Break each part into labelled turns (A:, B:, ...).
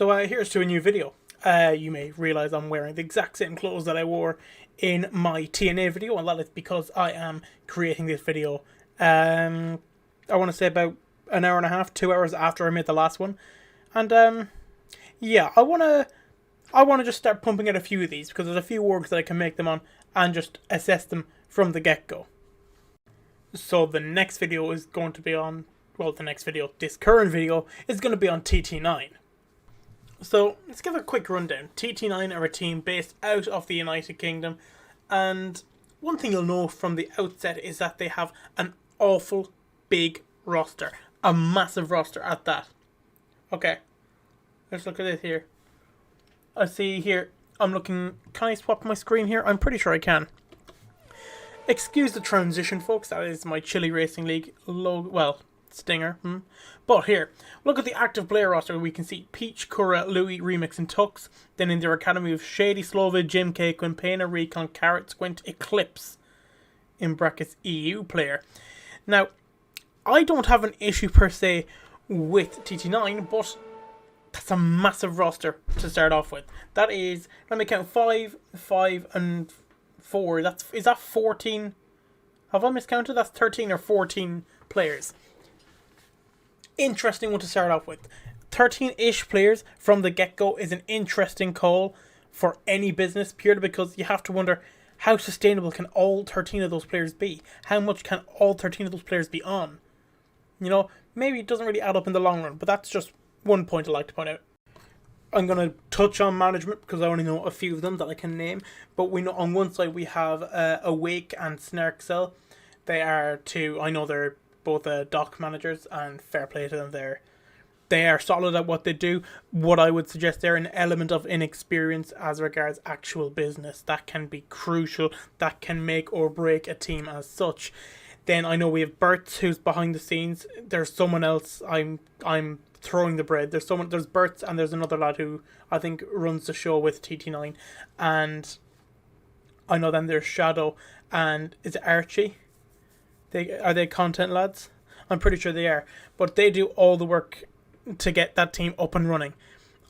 A: So here's to a new video. You may realize I'm wearing the exact same clothes that I wore in my TNA video, and that is because I am creating this video. I want to say about an hour and a half, 2 hours after I made the last one, and yeah, I wanna just start pumping out a few of these because there's a few works that I can make them on and just assess them from the get-go. So the next video is going to be on, well, this current video is going to be on TT9. So let's give a quick rundown. TT9 are a team based out of the United Kingdom, and one thing you'll know from the outset is that they have an awful big roster. A massive roster at that. Okay, let's look at it here. I see here, I'm looking, can I swap my screen here? I'm pretty sure I can. Excuse the transition, folks, that is my Chili Racing League logo, well, stinger. But here, look at the active player roster. We can see Peach, Kura, Louie, Remix, and Tux. Then in their academy of Shady, Slova, Jim K, Quimpena, Recon, Carrot, Squint, Eclipse, in brackets EU player. Now, I don't have an issue per se with TT9, but that's a massive roster to start off with. That is, let me count, 5, 5, and 4. Is that 14? Have I miscounted? That's 13 or 14 players. Interesting one to start off with. 13-ish players from the get-go is an interesting call for any business, purely because you have to wonder, how sustainable can all 13 of those players be? How much can all 13 of those players be on? You know, maybe it doesn't really add up in the long run, but that's just one point I'd like to point out. I'm going to touch on management because I only know a few of them that I can name. But we know on one side we have Awake and Snarkcell. They are two, I know they're both doc managers, and fair play to them. They are solid at what they do. What I would suggest, they're an element of inexperience as regards actual business. That can be crucial. That can make or break a team as such. Then I know we have Bertz, who's behind the scenes. There's someone else. I'm throwing the bread. There's Bertz, and there's another lad who I think runs the show with TT9. And I know then there's Shadow, and is it Archie? Are they content lads? I'm pretty sure they are. But they do all the work to get that team up and running.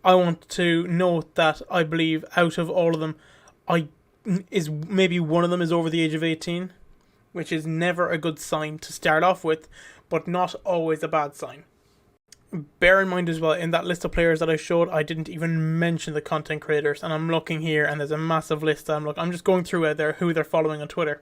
A: I want to note that I believe out of all of them, maybe one of them is over the age of 18, which is never a good sign to start off with, but not always a bad sign. Bear in mind as well, in that list of players that I showed, I didn't even mention the content creators, and I'm looking here and there's a massive list. I'm just going through who they're following on Twitter.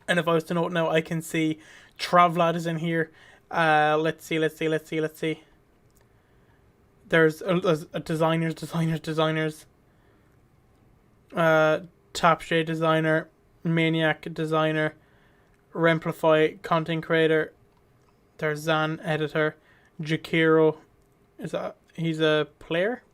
A: And if I was to note now, I can see Travlad is in here. Let's see. There's a designers. Tapshade designer, Maniac designer, Remplify content creator. There's Zan editor, Jakiro. He's a player?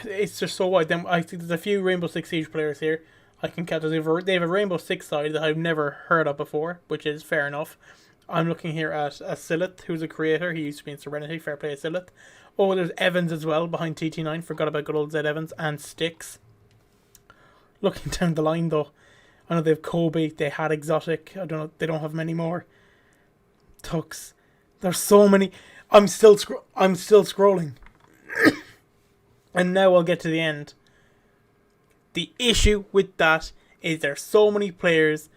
A: It's just so wide. Then I think there's a few Rainbow Six Siege players here. I can count. They have a Rainbow Six side that I've never heard of before, which is fair enough. I'm looking here at Silith, who's a creator. He used to be in Serenity. Fair play to Silith. Oh, there's Evans as well behind TT9. Forgot about good old Zed Evans and Styx. Looking down the line though, I know they have Kobe. They had Exotic. I don't know. They don't have many more. Tux. There's so many. I'm still scrolling, and now I'll get to the end. The issue with that is there's so many players,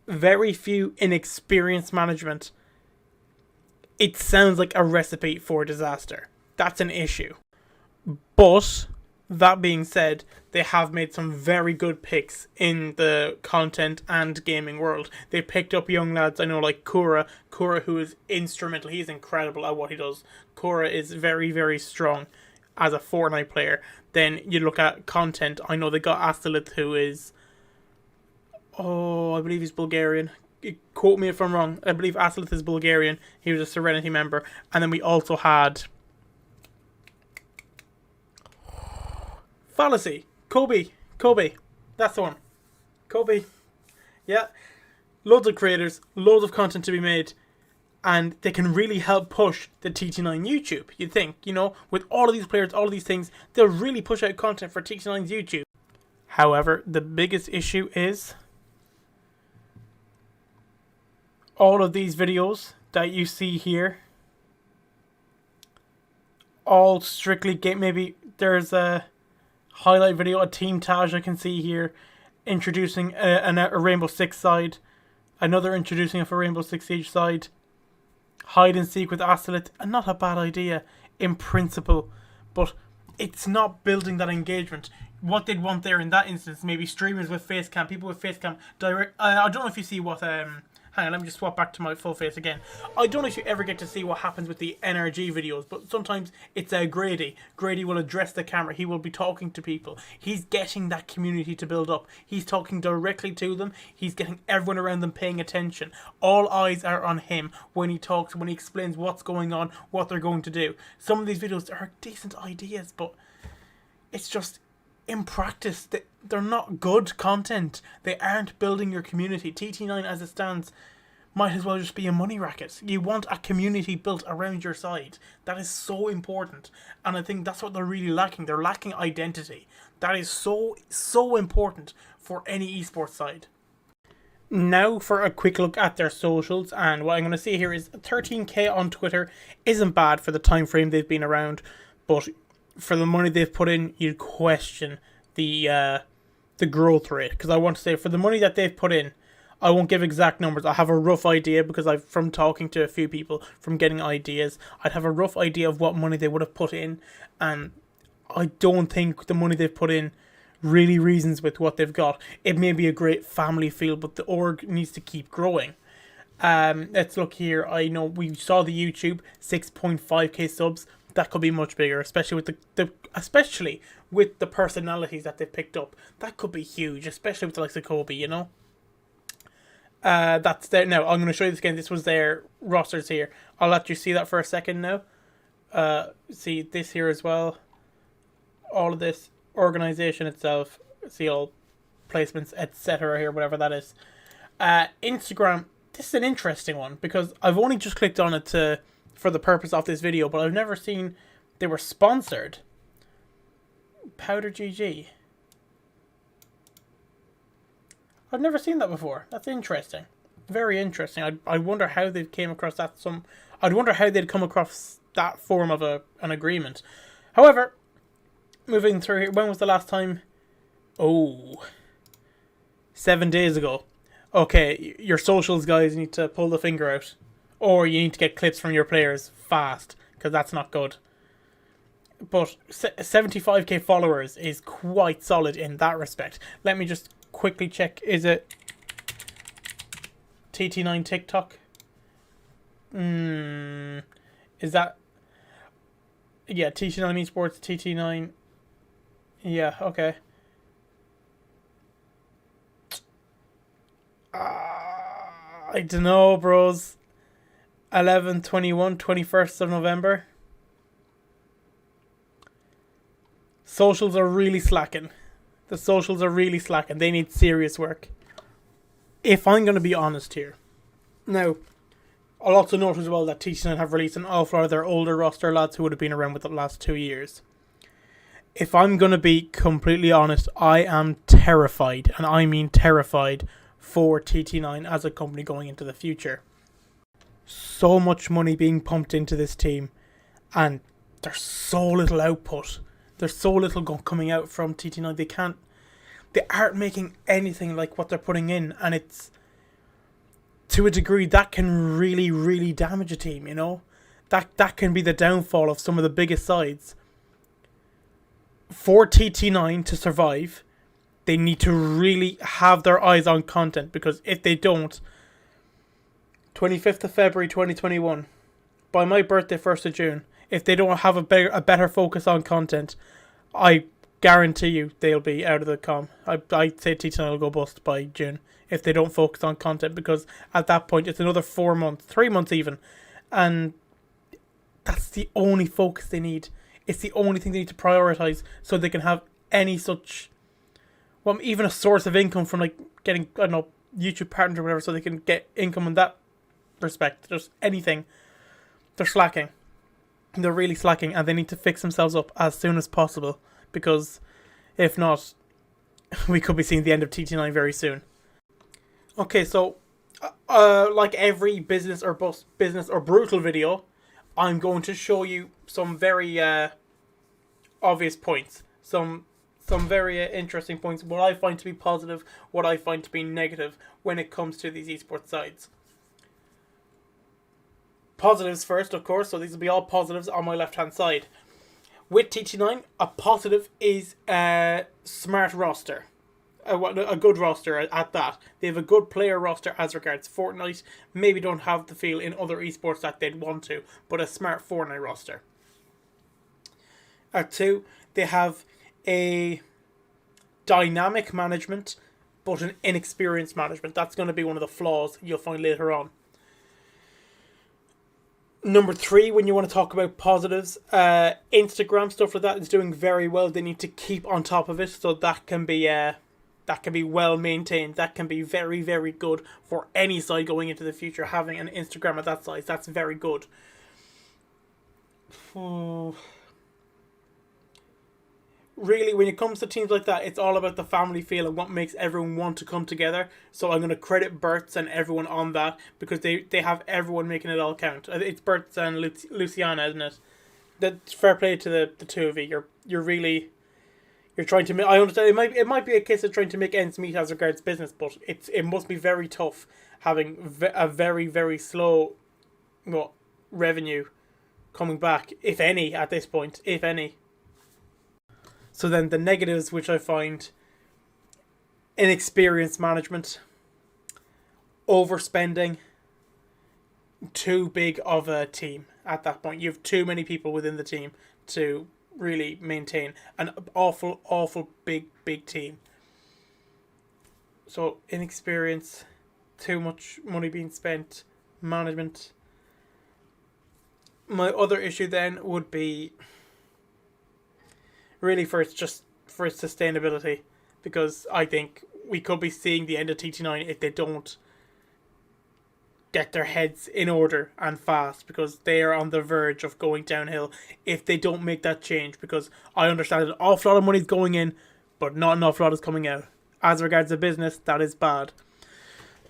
A: very few inexperienced management. It sounds like a recipe for disaster. That's an issue. But that being said, they have made some very good picks in the content and gaming world. They picked up young lads, I know, like Kura, who is instrumental. He's incredible at what he does. Kura is very, very strong as a Fortnite player. Then you look at content, I know they got Astelith, who is, I believe he's Bulgarian. Quote me if I'm wrong. I believe Astelith is Bulgarian. He was a Serenity member. And then we also had Fallacy. Kobe. That's the one. Kobe. Yeah. Loads of creators. Loads of content to be made. And they can really help push the TT9 YouTube. You'd think, with all of these players, all of these things, they'll really push out content for TT9's YouTube. However, the biggest issue is all of these videos that you see here all strictly game. Maybe there's a highlight video, a Team Taj I can see here, introducing a Rainbow Six side, another introducing of a Rainbow Six Siege side, hide and seek with Astalit, and not a bad idea in principle, but it's not building that engagement. What they'd want there in that instance, maybe streamers with facecam, people with facecam, direct. I don't know if you see what. Hang on, let me just swap back to my full face again. I don't know if you ever get to see what happens with the NRG videos, but sometimes it's Grady. Grady will address the camera. He will be talking to people. He's getting that community to build up. He's talking directly to them. He's getting everyone around them paying attention. All eyes are on him when he talks, when he explains what's going on, what they're going to do. Some of these videos are decent ideas, but it's just, in practice, they're not good content. They aren't building your community. TT9 as it stands might as well just be a money racket. You want a community built around your side. That is so important. And I think that's what they're really lacking. They're lacking identity. That is so important for any esports side. Now for a quick look at their socials, and what I'm going to see here is 13k on Twitter isn't bad for the time frame they've been around, but for the money they've put in, you'd question the growth rate. Because I want to say, for the money that they've put in, I won't give exact numbers. I have a rough idea because from talking to a few people, from getting ideas, I'd have a rough idea of what money they would have put in, and I don't think the money they've put in really reasons with what they've got. It may be a great family feel, but the org needs to keep growing. Let's look here. I know we saw the YouTube 6.5k subs. That could be much bigger, especially with especially with the personalities that they've picked up. That could be huge, especially with the likes of Kobe, you know. That's there now. I'm going to show you this again. This was their rosters here. I'll let you see that for a second now. See this here as well. All of this organization itself. See all placements, etc. here, whatever that is. Instagram. This is an interesting one because I've only just clicked on it for the purpose of this video, but I've never seen they were sponsored. Powder GG. I've never seen that before. That's interesting. Very interesting. I wonder how they came across that. I'd wonder how they'd come across that form of an agreement. However, moving through here, when was the last time? Oh, 7 days ago. Okay, your socials guys need to pull the finger out. Or you need to get clips from your players fast, because that's not good. But 75k followers is quite solid in that respect. Let me just quickly check. Is it TT9 TikTok? Is that... Yeah, TT9 Esports, TT9... Yeah, okay. I don't know, bros. 11, 21, 21st of November. Socials are really slacking. The socials are really slacking. They need serious work. If I'm going to be honest here. Now, I'll also note as well that TT9 have released an awful lot of their older roster lads who would have been around with the last 2 years. If I'm going to be completely honest, I am terrified, and I mean terrified, for TT9 as a company going into the future. So much money being pumped into this team, and there's so little output. There's so little coming out from TT9. They aren't making anything like what they're putting in, and it's, to a degree, that can really, really damage a team, you know? That can be the downfall of some of the biggest sides. For TT9 to survive, they need to really have their eyes on content, because if they don't, 25th of February 2021, by my birthday 1st of June, if they don't have a better focus on content, I guarantee you they'll be out of the com. I'd say TT9 will go bust by June if they don't focus on content, because at that point it's another 4 months, 3 months even, and that's the only focus they need. It's the only thing they need to prioritize so they can have any such, well, even a source of income from like getting, I don't know, YouTube partners or whatever, so they can get income in that respect. Just anything. They're slacking. They're really slacking, and they need to fix themselves up as soon as possible, because if not, we could be seeing the end of TT9 very soon. Okay, so like every business or brutal video, I'm going to show you some very obvious points, some very interesting points, what I find to be positive, what I find to be negative when it comes to these esports sides. Positives first, of course, so these will be all positives on my left hand side. With TT9, a positive is a smart roster. A good roster at that. They have a good player roster as regards Fortnite. Maybe don't have the feel in other esports that they'd want to, but a smart Fortnite roster. At 2, they have a dynamic management, but an inexperienced management. That's going to be one of the flaws you'll find later on. Number 3, when you want to talk about positives, Instagram stuff like that is doing very well. They need to keep on top of it, so that can be well maintained. That can be very, very good for any side going into the future. Having an Instagram at that size, that's very good. Really, when it comes to teams like that, it's all about the family feel and what makes everyone want to come together. So I'm going to credit Bertz and everyone on that, because they have everyone making it all count. It's Bertz and Luciana, isn't it? That's fair play to the two of you. You're trying to make. I understand it might be a case of trying to make ends meet as regards business, but it must be very tough having a very, very slow, revenue coming back, if any, at this point, if any. So then the negatives, which I find: inexperienced management, overspending, too big of a team at that point. You have too many people within the team to really maintain an awful big team. So inexperience, too much money being spent, management. My other issue then would be really for its sustainability, because I think we could be seeing the end of TT9 if they don't get their heads in order and fast, because they are on the verge of going downhill if they don't make that change. Because I understand an awful lot of money is going in, but not an awful lot is coming out. As regards the business, that is bad.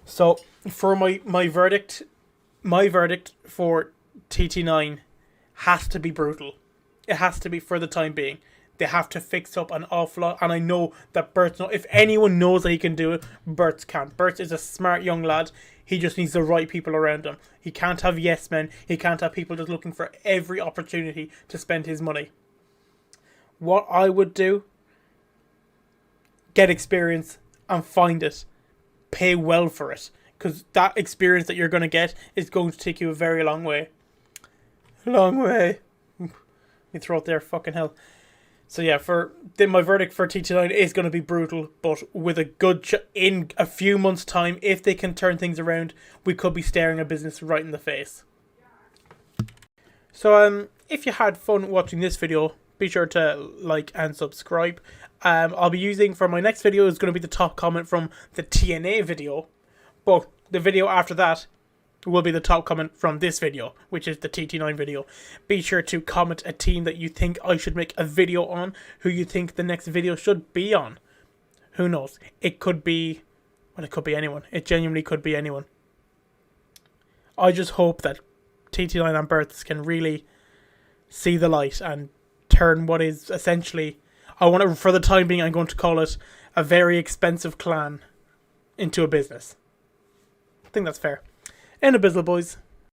A: So for my verdict for TT9 has to be brutal. It has to be for the time being. They have to fix up an awful lot, and I know that Bertz, if anyone knows that he can do it, Bertz can. Bertz is a smart young lad. He just needs the right people around him. He can't have yes men. He can't have people just looking for every opportunity to spend his money. What I would do: get experience and find it. Pay well for it, because that experience that you're going to get is going to take you a very long way. Long way. Me throat there, fucking hell. So yeah, my verdict for TT9 is going to be brutal, but with a good in a few months' time, if they can turn things around, we could be staring a business right in the face. So if you had fun watching this video, be sure to like and subscribe. I'll be using, for my next video, is going to be the top comment from the TNA video, but the video after that will be the top comment from this video, which is the TT9 video. Be sure to comment a team that you think I should make a video on, who you think the next video should be on. Who knows? It could be anyone. It genuinely could be anyone. I just hope that TT9 and Bertz can really see the light and turn what is essentially, for the time being, I'm going to call it a very expensive clan into a business. I think that's fair. And a bizzle, boys.